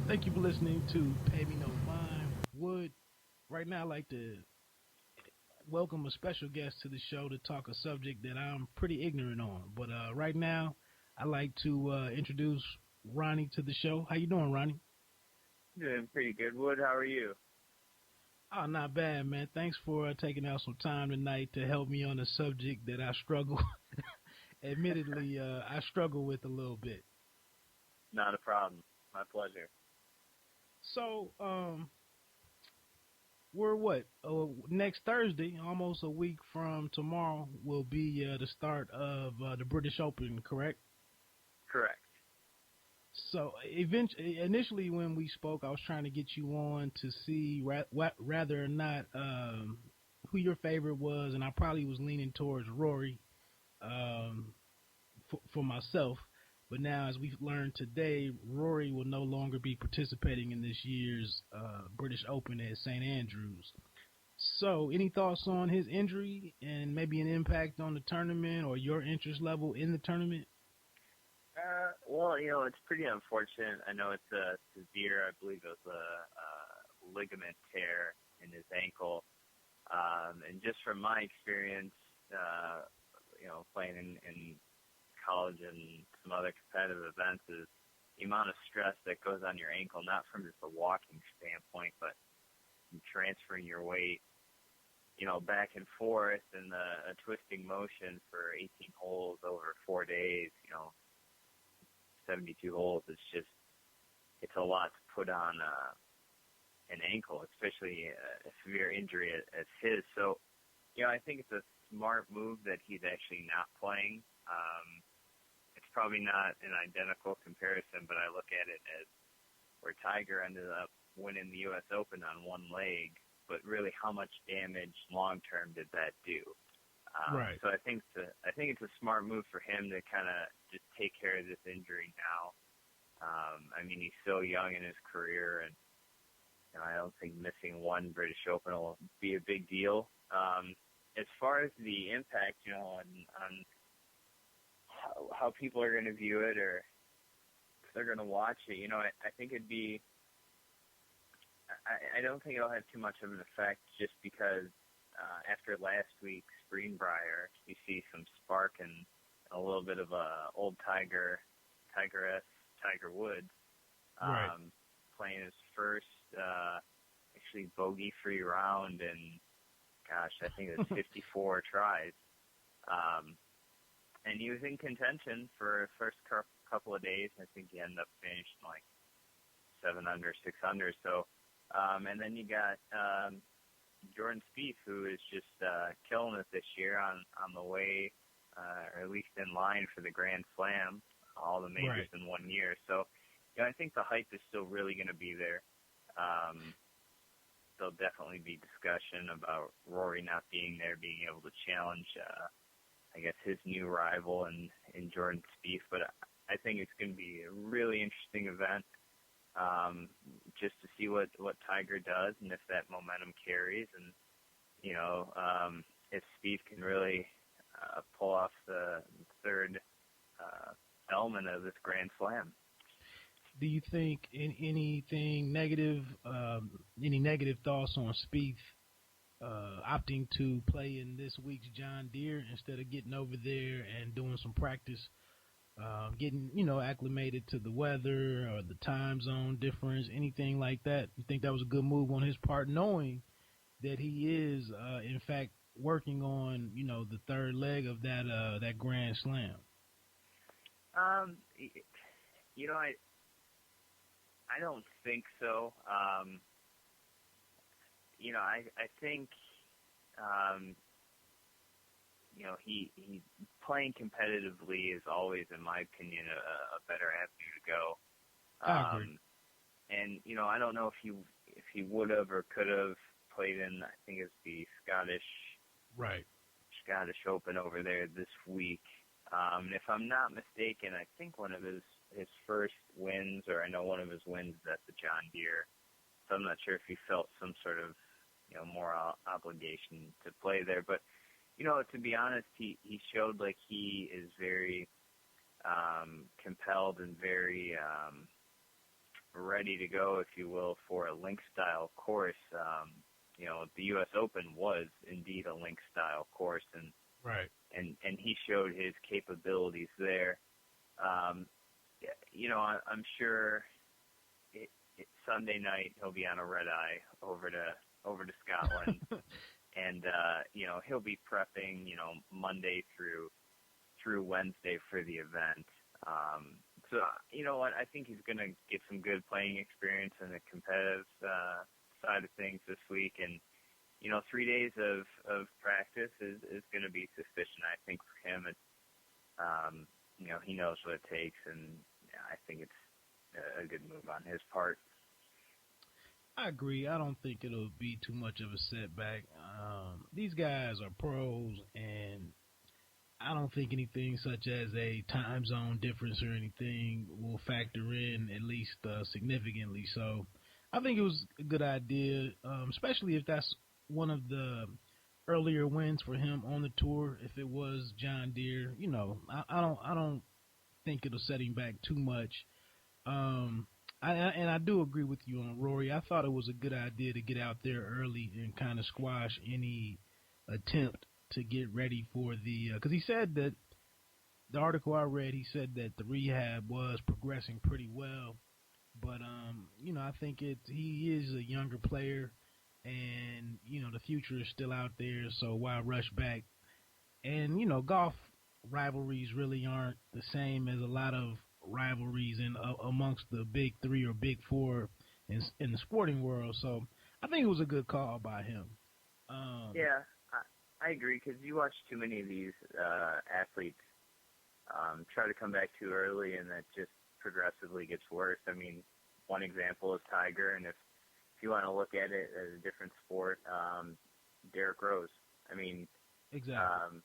Thank you for listening to Pay Me No Mind. Would right now I'd like to welcome a special guest to the show to talk a subject that I'm pretty ignorant on. But right now, I'd like to introduce Ronnie to the show. How you doing, Ronnie? Doing pretty good, Wood. How are you? Oh, not bad, man. Thanks for taking out some time tonight to help me on a subject that I struggle. Admittedly, I struggle with a little bit. Not a problem. My pleasure. So, we're what? Next Thursday, almost a week from tomorrow, will be the start of the British Open, correct? Correct. So, initially, when we spoke, I was trying to get you on to see rather or not who your favorite was, and I probably was leaning towards Rory for myself. But now, as we've learned today, Rory will no longer be participating in this year's British Open at St. Andrews. So, any thoughts on his injury and maybe an impact on the tournament or your interest level in the tournament? Well, it's pretty unfortunate. I know it's severe. I believe it was a ligament tear in his ankle. And just from my experience, playing in college and some other competitive events is the amount of stress that goes on your ankle, not from just a walking standpoint, but from transferring your weight, back and forth and a twisting motion for 18 holes over 4 days, 72 holes. It's a lot to put on an ankle, especially a severe injury as his. So, I think it's a smart move that he's actually not playing. It's probably not an identical comparison, but I look at it as where Tiger ended up winning the U.S. Open on one leg, but really how much damage long term did that do? Right. So I think it's a smart move for him to kind of just take care of this injury now. He's so young in his career, and I don't think missing one British Open will be a big deal. As far as the impact, on how people are going to view it or if they're going to watch it, I think it'd be. I don't think it'll have too much of an effect just because after last week's Greenbrier, you see some spark and a little bit of a old Tiger Woods, Right. playing his first actually bogey-free round in, I think it was 54 tries. And he was in contention for the first couple of days. I think he ended up finishing like 7 under, 6 under. So, and then you got Jordan Spieth, who is just killing it this year on the way, or at least in line for the Grand Slam, all the majors Right. in 1 year. So, I think the hype is still really going to be there. There'll definitely be discussion about Rory not being there, being able to challenge, his new rival in Jordan Spieth. But I think it's going to be a really interesting event, just to see what Tiger does and if that momentum carries, and if Spieth can really pull off the third element of this Grand Slam. Do you think anything negative, any negative thoughts on Spieth opting to play in this week's John Deere instead of getting over there and doing some practice, getting, acclimated to the weather or the time zone difference, anything like that? You think that was a good move on his part, knowing that he is, in fact, working on, the third leg of that Grand Slam? I don't think so. I think, he playing competitively is always, in my opinion, a better avenue to go. I agree. And I don't know if he would have or could have played in, I think it's the Right. Scottish Open over there this week. And if I'm not mistaken, I think one of his first wins, or I know one of his wins is at the John Deere. So I'm not sure if he felt some sort of, moral obligation to play there. But, to be honest, he showed like he is very compelled and very ready to go, if you will, for a link-style course. The U.S. Open was indeed a link-style course, and right, and he showed his capabilities there. I'm sure Sunday night he'll be on a red eye over to Scotland, and he'll be prepping Monday through Wednesday for the event. So you know what, I think he's going to get some good playing experience in the competitive side of things this week, and 3 days of practice is going to be sufficient. I think for him, it's he knows what it takes, and I think it's a good move on his part. I agree. I don't think it'll be too much of a setback. These guys are pros, and I don't think anything such as a time zone difference or anything will factor in, at least significantly. So I think it was a good idea, especially if that's one of the earlier wins for him on the tour. If it was John Deere, I don't think it'll set him back too much. I do agree with you on Rory. I thought it was a good idea to get out there early and kind of squash any attempt to get ready for the because he said that the article I read, he said that the rehab was progressing pretty well, but I think he is a younger player, and the future is still out there, so why rush back? And golf rivalries really aren't the same as a lot of rivalries amongst the big three or big four in the sporting world. So I think it was a good call by him. Yeah, I agree, because you watch too many of these athletes try to come back too early, and that just progressively gets worse. I mean, one example is Tiger, and if you want to look at it as a different sport, Derrick Rose. I mean, exactly.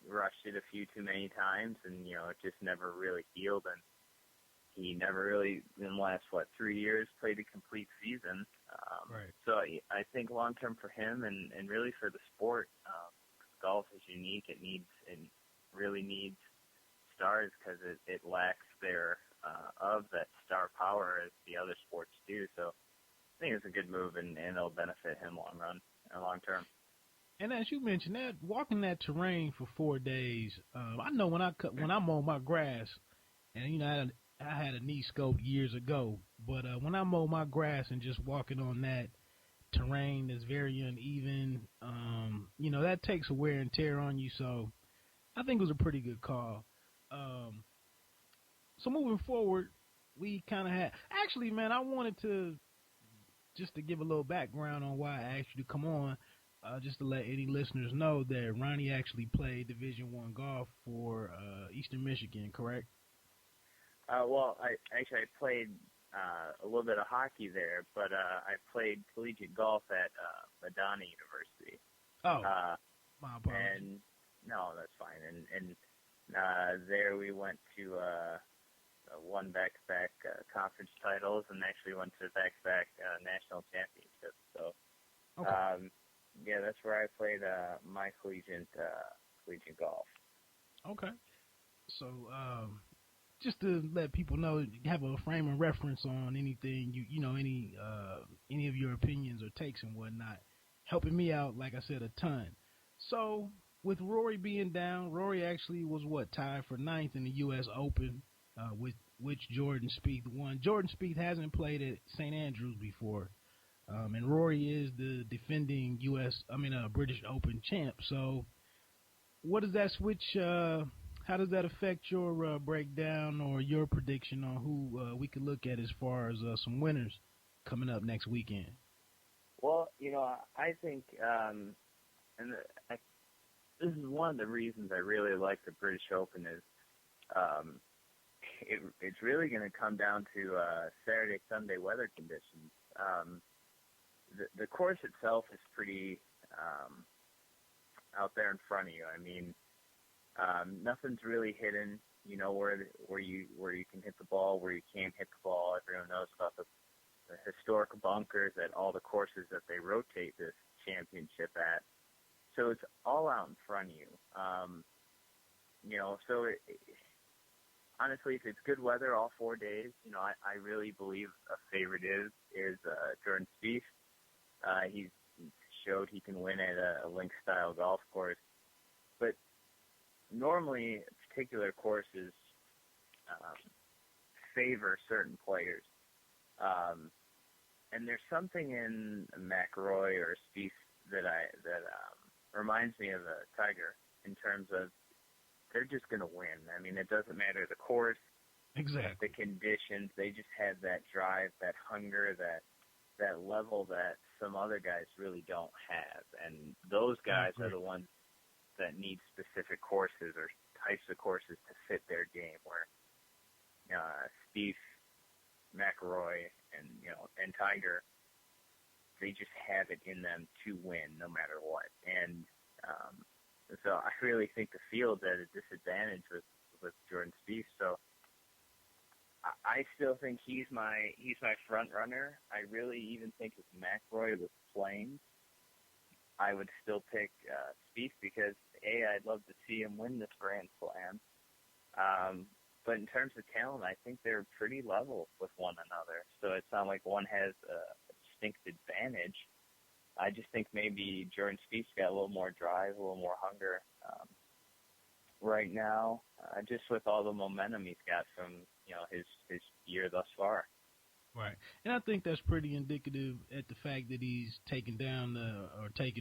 Rushed it a few too many times, and it just never really healed, and he never really, in the last 3 years, played a complete season. Right. So I think long term for him, and really for the sport, golf is unique. It really needs stars, because it lacks of that star power as the other sports do. So I think it's a good move, and it'll benefit him long term. And as you mentioned, that walking that terrain for 4 days, I know when I mow my grass, and I had a knee scope years ago, but when I mow my grass and just walking on that terrain that's very uneven, that takes a wear and tear on you. So I think it was a pretty good call. So moving forward, we kind of had actually, man, I wanted to just to give a little background on why I asked you to come on. Just to let any listeners know that Ronnie actually played Division I golf for Eastern Michigan, correct? Well, I played a little bit of hockey there, but I played collegiate golf at Madonna University. Oh, my apologies. And no, that's fine. And there we went to won back-to-back conference titles, and actually went to back-to-back national championships. So. Okay. Yeah, that's where I played my collegiate golf. Okay. So, just to let people know, have a frame of reference on anything, any of your opinions or takes and whatnot, helping me out, like I said, a ton. So, with Rory being down, Rory actually was tied for 9th in the U.S. Open, with which Jordan Spieth won. Jordan Spieth hasn't played at St. Andrews before. And Rory is the defending British Open champ. So what does that switch, how does that affect your breakdown or your prediction on who we could look at as far as some winners coming up next weekend? Well, I think, this is one of the reasons I really like the British Open is it's really going to come down to Saturday, Sunday weather conditions. The course itself is pretty out there in front of you. I mean, nothing's really hidden. Where you can hit the ball, where you can't hit the ball. Everyone knows about the historic bunkers at all the courses that they rotate this championship at. So it's all out in front of you. So honestly, if it's good weather all 4 days, I really believe a favorite is Jordan Spieth. He showed he can win at a link-style golf course. But normally, particular courses favor certain players. And there's something in McIlroy or Spieth that reminds me of a Tiger in terms of they're just going to win. I mean, it doesn't matter the course, Exactly. the conditions. They just have that drive, that hunger, that level that some other guys really don't have. And those guys are the ones that need specific courses or types of courses to fit their game. Where Spieth, McIlroy, and Tiger, they just have it in them to win no matter what. And so I really think the field's at a disadvantage with Jordan Spieth. So I still think he's my front runner. I really even think if McIlroy was playing, I would still pick Spieth because I'd love to see him win this Grand Slam. But in terms of talent, I think they're pretty level with one another. So it's not like one has a distinct advantage. I just think maybe Jordan Spieth's got a little more drive, a little more hunger right now, just with all the momentum he's got from his year thus far. Right, and I think that's pretty indicative at the fact that he's taken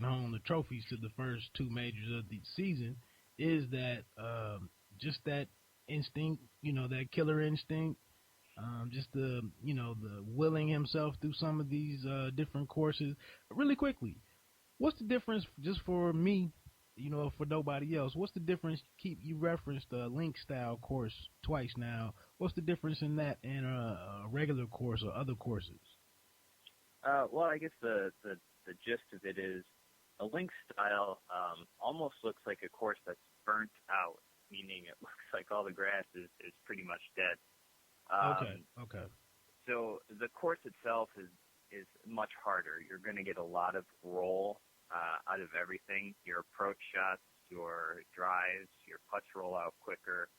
home the trophies to the first two majors of the season. Is that just that instinct, that killer instinct, just the willing himself through some of these different courses. Really quickly, what's the difference, just for me, for nobody else, what's the difference? You referenced the link style course twice now. What's the difference in that and a regular course or other courses? Well, I guess the gist of it is a link style almost looks like a course that's burnt out, meaning it looks like all the grass is pretty much dead. Okay. So the course itself is much harder. You're going to get a lot of roll out of everything. Your approach shots, your drives, your putts roll out quicker.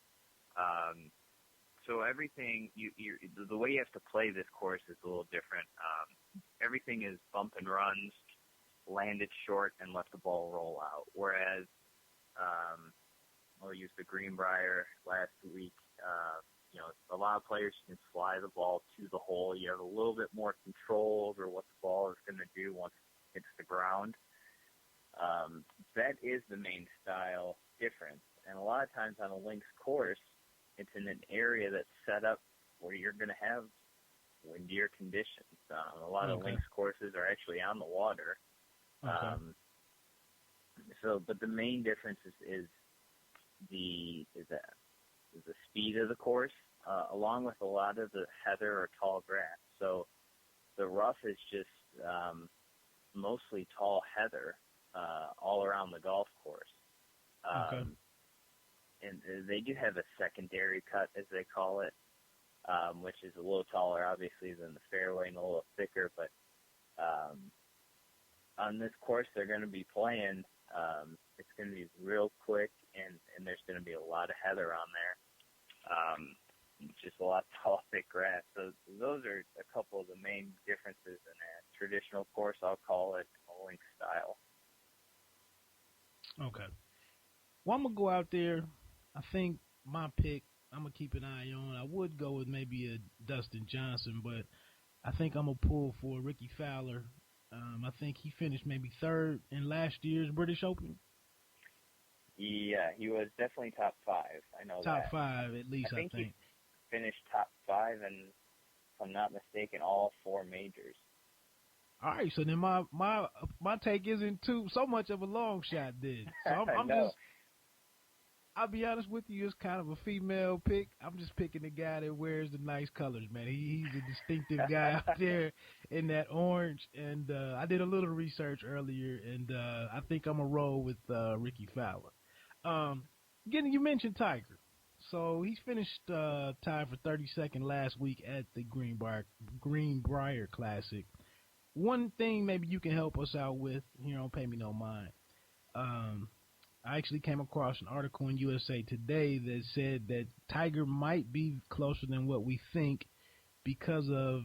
So everything, the way you have to play this course is a little different. Everything is bump and runs, land it short, and let the ball roll out. Whereas, I'll use the Greenbrier last week. A lot of players can fly the ball to the hole. You have a little bit more control over what the ball is going to do once it hits the ground. That is the main style difference. And a lot of times on a links course, it's in an area that's set up where you're going to have windier conditions. A lot of links courses are actually on the water. But the main difference is the speed of the course, along with a lot of the heather or tall grass. So the rough is just mostly tall heather all around the golf course. And they do have a secondary cut, as they call it, which is a little taller, obviously, than the fairway and a little thicker. But on this course they're going to be playing, it's going to be real quick, and there's going to be a lot of heather on there. Just a lot of tall, thick grass. So those are a couple of the main differences in a traditional course, I'll call it, a link style. Okay. Well, I'm going to go out there. I think my pick, I'm going to keep an eye on. I would go with maybe a Dustin Johnson, but I think I'm going to pull for Ricky Fowler. I think he finished maybe third in last year's British Open. Yeah, he was definitely top five. I know top that. Top five, at least, I think. He finished top five, and if I'm not mistaken, all four majors. All right, so then my take isn't so much of a long shot then. So I'm no. just, I'll be honest with you, it's kind of a female pick. I'm just picking the guy that wears the nice colors, man. He's a distinctive guy out there in that orange. And I did a little research earlier, and I think I'm going to roll with Ricky Fowler. Again, you mentioned Tiger. So he's finished tied for 32nd last week at the Greenbrier Classic. One thing maybe you can help us out with, Pay Me No Mind. I actually came across an article in USA Today that said that Tiger might be closer than what we think because of